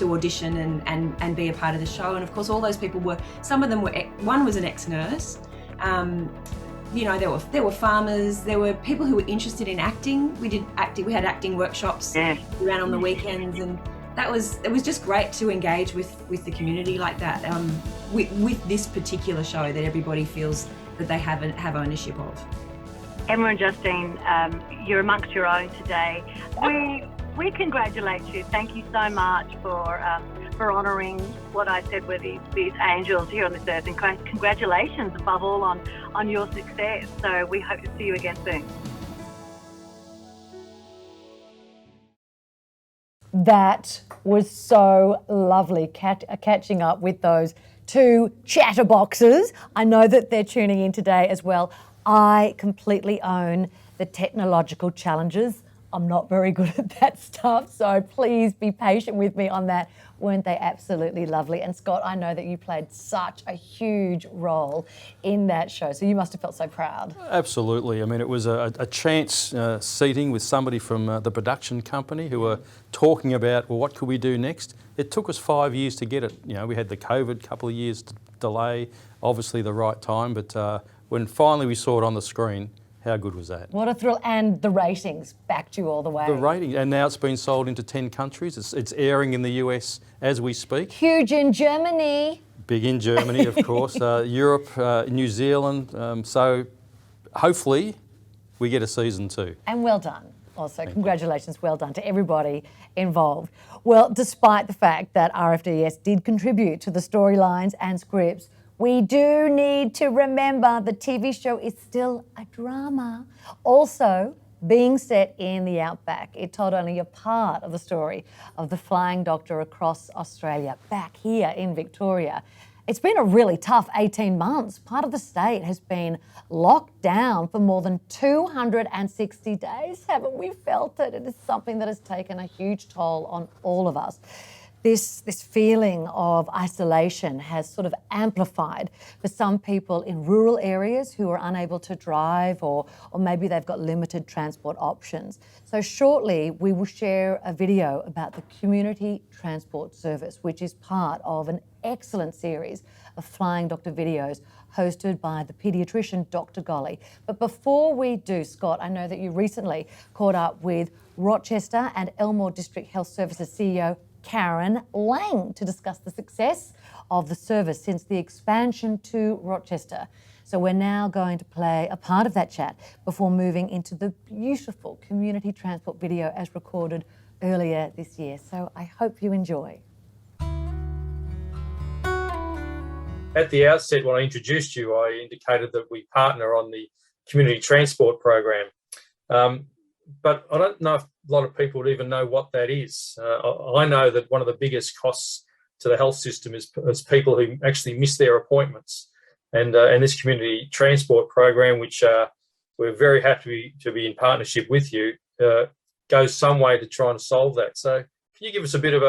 audition and be a part of the show. And of course, all those people one was an ex-nurse. There were farmers, there were people who were interested in acting. We had acting workshops. We ran on the weekends, and it was just great to engage with the community like that, with this particular show that everybody feels that they have ownership of. Emma and Justine, you're amongst your own today. We congratulate you. Thank you so much for honouring what I said were these angels here on this earth, and congratulations above all on your success. So we hope to see you again soon. That was so lovely, catching up with those two chatterboxes. I know that they're tuning in today as well. I completely own the technological challenges. I'm not very good at that stuff, so please be patient with me on that. Weren't they absolutely lovely? And Scott, I know that you played such a huge role in that show, so you must have felt so proud. Absolutely. I mean, it was a chance seating with somebody from the production company who were talking about, well, what could we do next? It took us 5 years to get it. We had the COVID couple of years delay, obviously the right time, but when finally we saw it on the screen, How good was that? What a thrill. And the ratings backed you all the way. The rating, and now it's been sold into 10 countries. It's airing in the US as we speak. Huge in Germany. Big in Germany, of course, Europe, New Zealand. So hopefully we get a season 2. And well done. Also, congratulations, well done to everybody involved. Well, despite the fact that RFDS did contribute to the storylines and scripts, we do need to remember the TV show is still a drama. Also, being set in the outback, it told only a part of the story of the flying doctor across Australia, back here in Victoria. It's been a really tough 18 months. Part of the state has been locked down for more than 260 days. Haven't we felt it? It is something that has taken a huge toll on all of us. This feeling of isolation has sort of amplified for some people in rural areas who are unable to drive or maybe they've got limited transport options. So shortly we will share a video about the Community Transport Service, which is part of an excellent series of Flying Doctor videos hosted by the paediatrician Dr. Golly. But before we do, Scott, I know that you recently caught up with Rochester and Elmore District Health Services CEO Karen Lang to discuss the success of the service since the expansion to Rochester. So we're now going to play a part of that chat before moving into the beautiful community transport video as recorded earlier this year. So I hope you enjoy. At the outset, when I introduced you, I indicated that we partner on the community transport program. But I don't know if a lot of people would even know what that is. I know that one of the biggest costs to the health system is people who actually miss their appointments. And this community transport program, which we're very happy to be in partnership with you, goes some way to try and solve that. So can you give us a bit of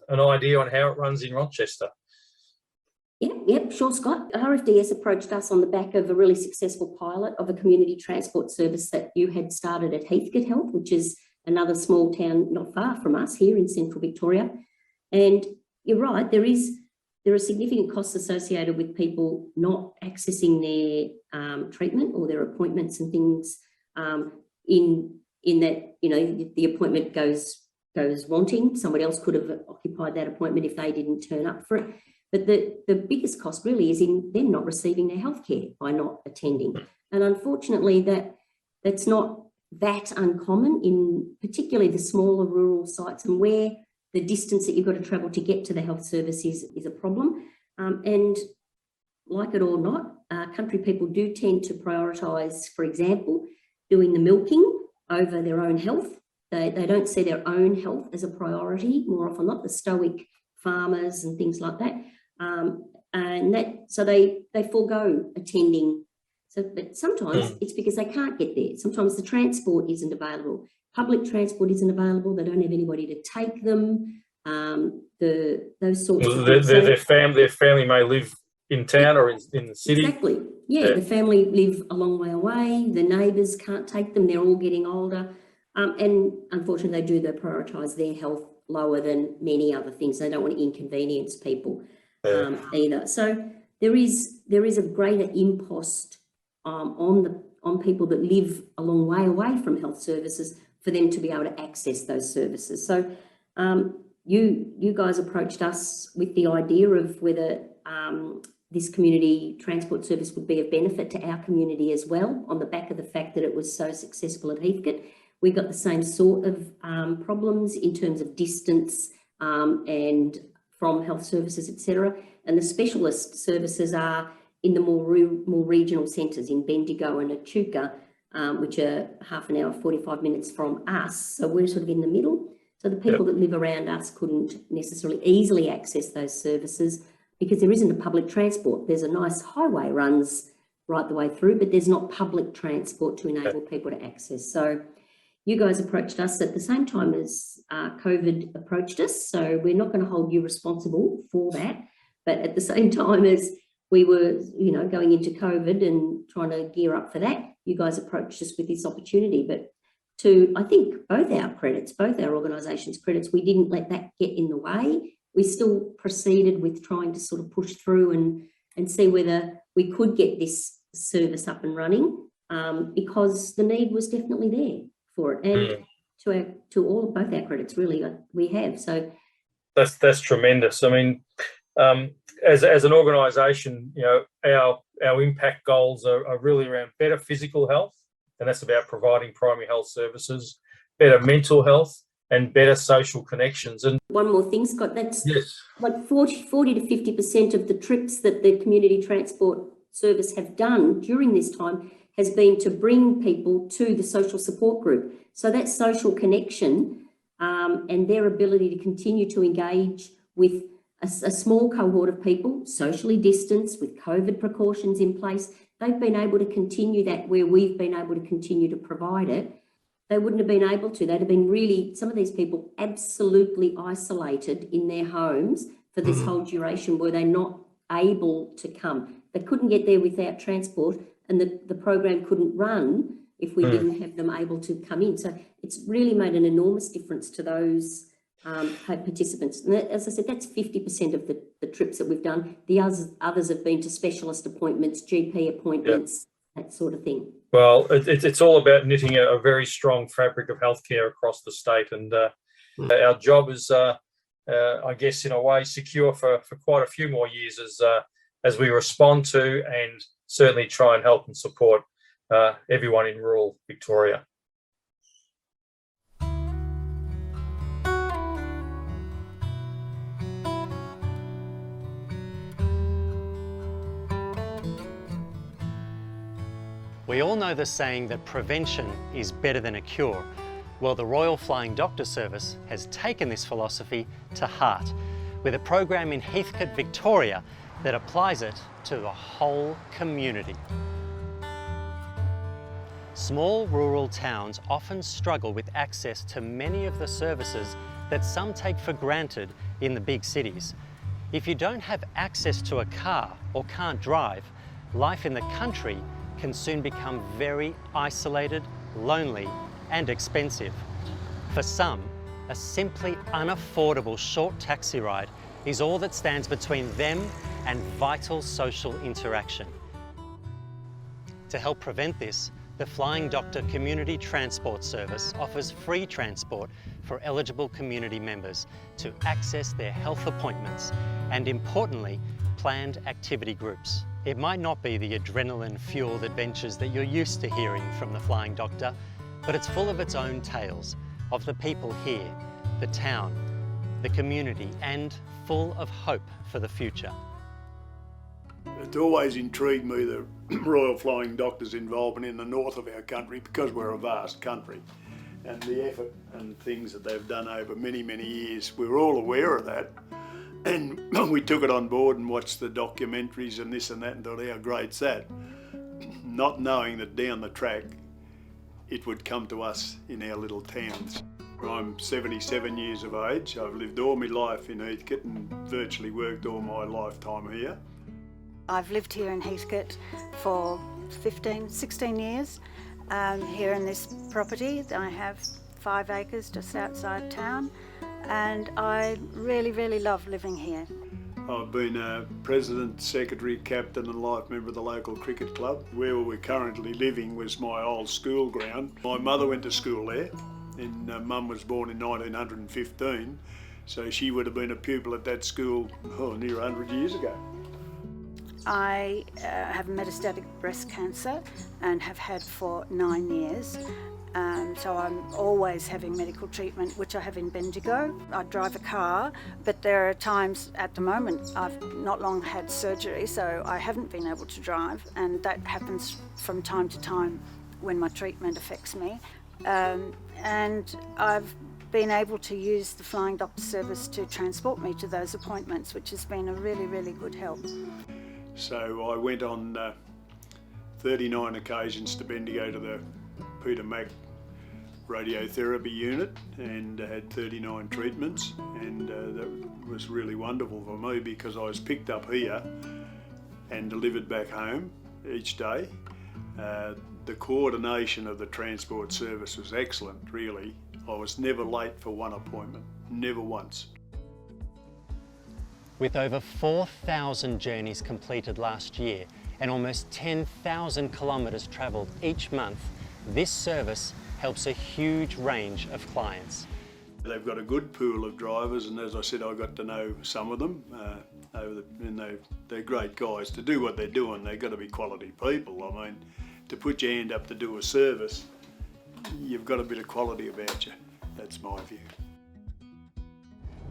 an idea on how it runs in Rochester? Yep, sure, Scott. RFDS approached us on the back of a really successful pilot of a community transport service that you had started at Heathcote Health, which is another small town not far from us here in central Victoria. And you're right, there are significant costs associated with people not accessing their treatment or their appointments and things in that, you know, the appointment goes wanting. Somebody else could have occupied that appointment if they didn't turn up for it. But the biggest cost really is in them not receiving their healthcare by not attending. And unfortunately, that's not that uncommon in particularly the smaller rural sites and where the distance that you've got to travel to get to the health service is a problem. And like it or not, country people do tend to prioritise, for example, doing the milking over their own health. They don't see their own health as a priority more often, not the stoic farmers and things like that. So they forego attending. So, but sometimes it's because they can't get there. Sometimes the transport isn't available. Public transport isn't available. They don't have anybody to take them. Those sorts of things. Their family may live in town or in the city. Exactly. Yeah, the family live a long way away. The neighbours can't take them. They're all getting older. And unfortunately, they prioritise their health lower than many other things. They don't want to inconvenience people either. So there is a greater impost on people that live a long way away from health services for them to be able to access those services. So you guys approached us with the idea of whether this community transport service would be of benefit to our community as well, on the back of the fact that it was so successful at Heathcote. We got the same sort of problems in terms of distance and from health services, etc. And the specialist services are in the more regional centres in Bendigo and Echuca, which are half an hour, 45 minutes from us. So we're sort of in the middle. So the people that live around us couldn't necessarily easily access those services because there isn't a public transport. There's a nice highway runs right the way through, but there's not public transport to enable people to access. So you guys approached us at the same time as COVID approached us. So we're not going to hold you responsible for that. But at the same time as we were, going into COVID and trying to gear up for that, you guys approached us with this opportunity. But to, I think, both our organisations' credits, we didn't let that get in the way. We still proceeded with trying to sort of push through and see whether we could get this service up and running. because the need was definitely there for it. And to both our credits, really, we have. So that's tremendous. I mean, as an organisation, you know, our impact goals are really around better physical health, and that's about providing primary health services, better mental health, and better social connections. And one more thing, Scott, that's yes, like 40 to 50% of the trips that the community transport service have done during this time has been to bring people to the social support group. So that social connection and their ability to continue to engage with a small cohort of people, socially distanced, with COVID precautions in place, they've been able to continue that where we've been able to continue to provide it. They wouldn't have been able to. They'd have been really, some of these people, absolutely isolated in their homes for this whole duration. Were they not able to come? They couldn't get there without transport, and the program couldn't run if we didn't have them able to come in. So it's really made an enormous difference to those participants. And as I said, that's 50% of the trips that we've done. The others have been to specialist appointments, GP appointments, that sort of thing. Well, it's all about knitting a very strong fabric of healthcare across the state, and our job is, I guess, in a way, secure for quite a few more years as we respond to and certainly try and help and support everyone in rural Victoria. We all know the saying that prevention is better than a cure. Well, the Royal Flying Doctor Service has taken this philosophy to heart with a program in Heathcote, Victoria that applies it to the whole community. Small rural towns often struggle with access to many of the services that some take for granted in the big cities. If you don't have access to a car or can't drive, life in the country can soon become very isolated, lonely, and expensive. For some, a simply unaffordable short taxi ride is all that stands between them and vital social interaction. To help prevent this, the Flying Doctor Community Transport Service offers free transport for eligible community members to access their health appointments and, importantly, planned activity groups. It might not be the adrenaline-fueled adventures that you're used to hearing from the Flying Doctor, but it's full of its own tales of the people here, the town, the community, and full of hope for the future. It's always intrigued me, the Royal Flying Doctor's involvement in the north of our country, because we're a vast country, and the effort and things that they've done over many, many years. We were all aware of that. And we took it on board and watched the documentaries and this and that and thought, how great's that? Not knowing that down the track, it would come to us in our little towns. I'm 77 years of age. I've lived all my life in Heathcote and virtually worked all my lifetime here. I've lived here in Heathcote for 16 years. Here in this property, I have 5 acres just outside town. And I really, really love living here. I've been a president, secretary, captain and life member of the local cricket club. Where we're currently living was my old school ground. My mother went to school there, and Mum was born in 1915, so she would have been a pupil at that school near 100 years ago. I have metastatic breast cancer and have had for 9 years. So I'm always having medical treatment, which I have in Bendigo. I drive a car, but there are times at the moment I've not long had surgery, so I haven't been able to drive, and that happens from time to time when my treatment affects me. And I've been able to use the Flying Doctor Service to transport me to those appointments, which has been a really, really good help. So I went on 39 occasions to Bendigo to the Peter Mac radiotherapy unit and had 39 treatments, and that was really wonderful for me because I was picked up here and delivered back home each day. The coordination of the transport service was excellent, really. I was never late for one appointment, never once. With over 4,000 journeys completed last year, and almost 10,000 kilometres travelled each month, this service helps a huge range of clients. They've got a good pool of drivers, and as I said, I got to know some of them. And they're great guys. To do what they're doing, they've got to be quality people. I mean, to put your hand up to do a service, you've got a bit of quality about you. That's my view.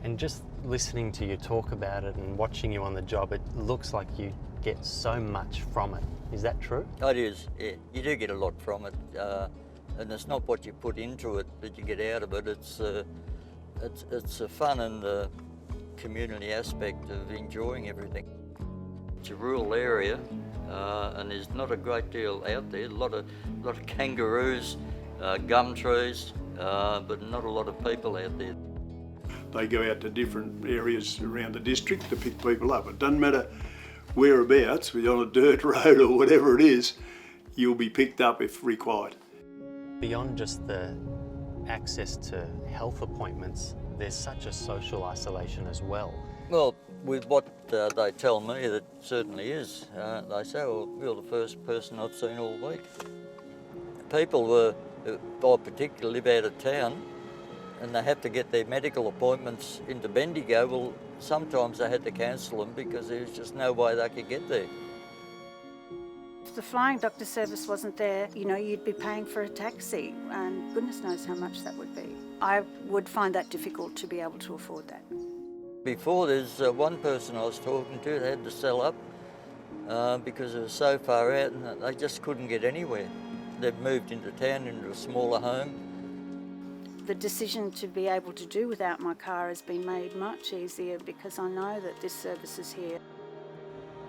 And just listening to you talk about it and watching you on the job, it looks like you get so much from it. Is that true? It is, yeah. You do get a lot from it. And it's not what you put into it that you get out of it. It's a fun and the community aspect of enjoying everything. It's a rural area, and there's not a great deal out there. A lot of kangaroos, gum trees, but not a lot of people out there. They go out to different areas around the district to pick people up. It doesn't matter whereabouts, whether on a dirt road or whatever it is, you'll be picked up if required. Beyond just the access to health appointments, there's such a social isolation as well. Well, with what they tell me, that certainly is. They say, well, you're the first person I've seen all week. People I particularly live out of town, and they have to get their medical appointments into Bendigo. Well, sometimes they had to cancel them because there was just no way they could get there. If the flying doctor service wasn't there, you know, you'd be paying for a taxi, and goodness knows how much that would be. I would find that difficult to be able to afford that. Before, there's one person I was talking to that had to sell up because it was so far out and they just couldn't get anywhere. They've moved into town, into a smaller home. The decision to be able to do without my car has been made much easier because I know that this service is here.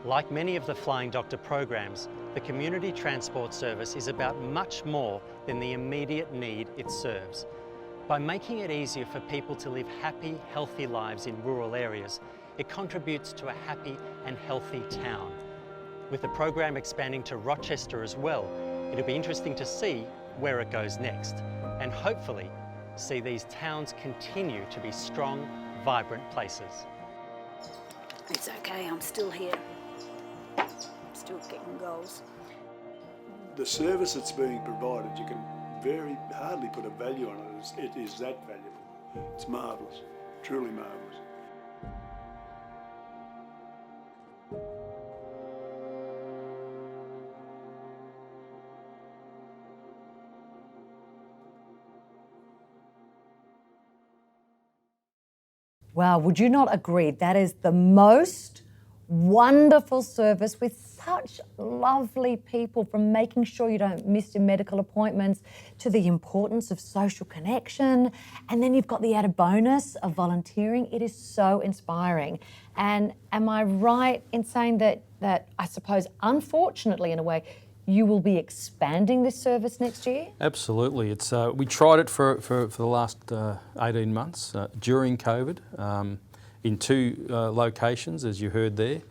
Like many of the Flying Doctor programs, the community transport service is about much more than the immediate need it serves. By making it easier for people to live happy, healthy lives in rural areas, it contributes to a happy and healthy town. With the program expanding to Rochester as well, it'll be interesting to see where it goes next, and hopefully see these towns continue to be strong, vibrant places. It's okay, I'm still here. I'm still kicking goals. The service that's being provided, you can hardly put a value on it. It is that valuable. It's marvellous, truly marvellous. Wow, would you not agree? That is the most wonderful service with such lovely people, from making sure you don't miss your medical appointments to the importance of social connection. And then you've got the added bonus of volunteering. It is so inspiring. And am I right in saying that I suppose, unfortunately in a way, you will be expanding this service next year? Absolutely. It's we tried it for the last 18 months during COVID in 2 locations, as you heard there.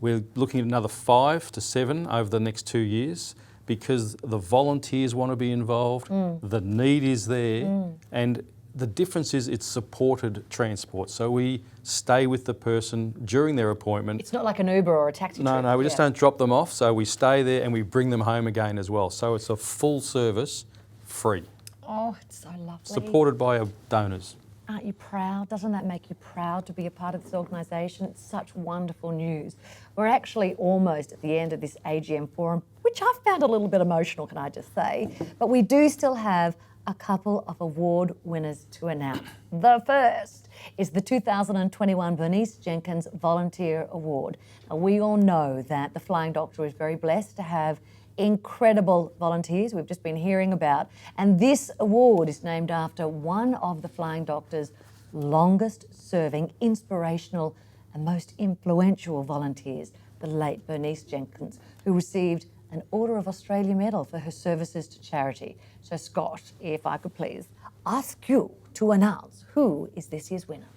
We're looking at another 5 to 7 over the next 2 years because the volunteers want to be involved, the need is there, and the difference is it's supported transport. So we stay with the person during their appointment. It's not like an Uber or a taxi trip. No, we just don't drop them off. So we stay there and we bring them home again as well. So it's a full service, free. Oh, it's so lovely. Supported by our donors. Aren't you proud? Doesn't that make you proud to be a part of this organisation? It's such wonderful news. We're actually almost at the end of this AGM forum, which I've found a little bit emotional, can I just say? But we do still have a couple of award winners to announce. The first is the 2021 Bernice Jenkins Volunteer Award. Now, we all know that the Flying Doctor is very blessed to have incredible volunteers we've just been hearing about, and this award is named after one of the Flying Doctor's longest serving, inspirational and most influential volunteers, the late Bernice Jenkins, who received an Order of Australia medal for her services to charity. So Scott, if I could please ask you to announce who is this year's winner.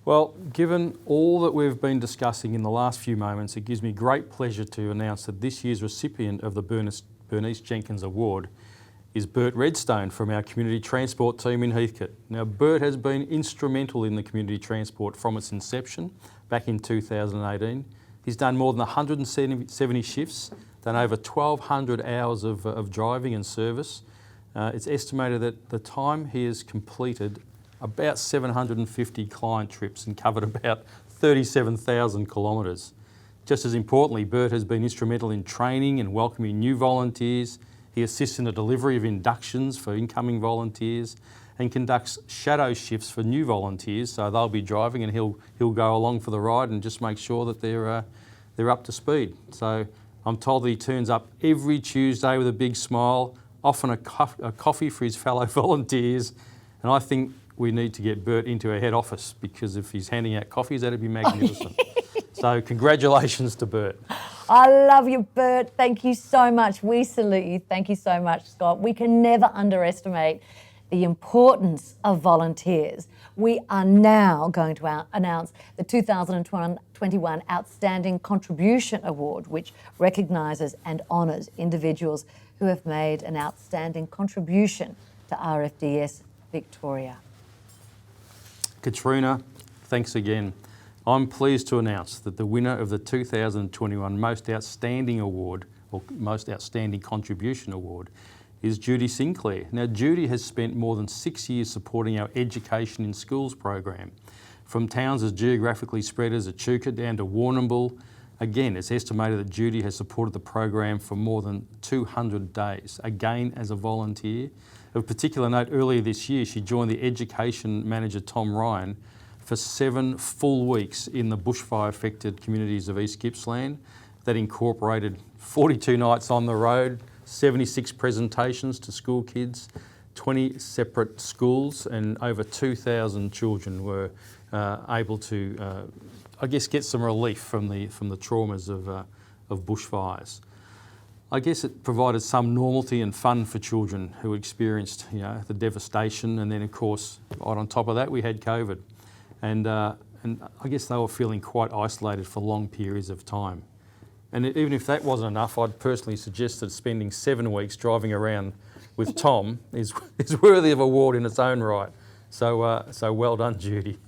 Well, given all that we've been discussing in the last few moments, it gives me great pleasure to announce that this year's recipient of the Bernice Jenkins Award is Bert Redstone from our community transport team in Heathcote. Now, Bert has been instrumental in the community transport from its inception back in 2018. He's done more than 170 shifts, done over 1,200 hours of driving and service. It's estimated that the time he has completed about 750 client trips and covered about 37,000 kilometres. Just as importantly, Bert has been instrumental in training and welcoming new volunteers. He assists in the delivery of inductions for incoming volunteers and conducts shadow shifts for new volunteers, so they'll be driving and he'll go along for the ride and just make sure that they're up to speed. So I'm told that he turns up every Tuesday with a big smile, often a coffee for his fellow volunteers, and I think we need to get Bert into our head office, because if he's handing out coffees, that'd be magnificent. So congratulations to Bert. I love you, Bert. Thank you so much. We salute you. Thank you so much, Scott. We can never underestimate the importance of volunteers. We are now going to announce the 2021 Outstanding Contribution Award, which recognises and honours individuals who have made an outstanding contribution to RFDS Victoria. Katrina, thanks again. I'm pleased to announce that the winner of the 2021 Most Outstanding Award, or Most Outstanding Contribution Award, is Judy Sinclair. Now, Judy has spent more than 6 years supporting our Education in Schools program, from towns as geographically spread as Echuca down to Warrnambool. Again, it's estimated that Judy has supported the program for more than 200 days, again as a volunteer. Of particular note, earlier this year, she joined the Education Manager, Tom Ryan, for 7 full weeks in the bushfire-affected communities of East Gippsland. That incorporated 42 nights on the road, 76 presentations to school kids, 20 separate schools, and over 2,000 children were able to, I guess, get some relief from the traumas of bushfires. I guess it provided some normality and fun for children who experienced, the devastation, and then of course, right on top of that, we had COVID, and I guess they were feeling quite isolated for long periods of time. And even if that wasn't enough, I'd personally suggest that spending 7 weeks driving around with Tom is worthy of award in its own right. So well done, Judy.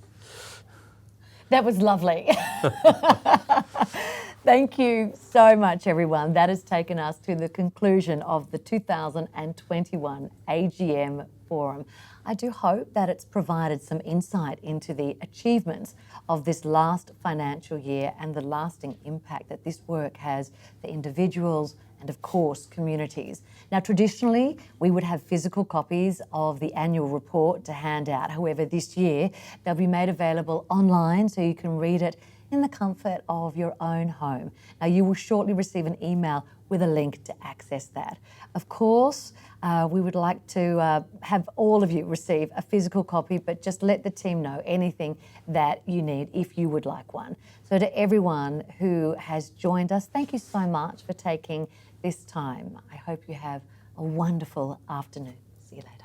That was lovely. Thank you so much, everyone. That has taken us to the conclusion of the 2021 AGM Forum. I do hope that it's provided some insight into the achievements of this last financial year and the lasting impact that this work has for individuals and, of course, communities. Now, traditionally, we would have physical copies of the annual report to hand out. However, this year, they'll be made available online so you can read it in the comfort of your own home. Now, you will shortly receive an email with a link to access that. Of course, we would like to have all of you receive a physical copy, but just let the team know anything that you need if you would like one. So to everyone who has joined us, thank you so much for taking this time. I hope you have a wonderful afternoon. See you later.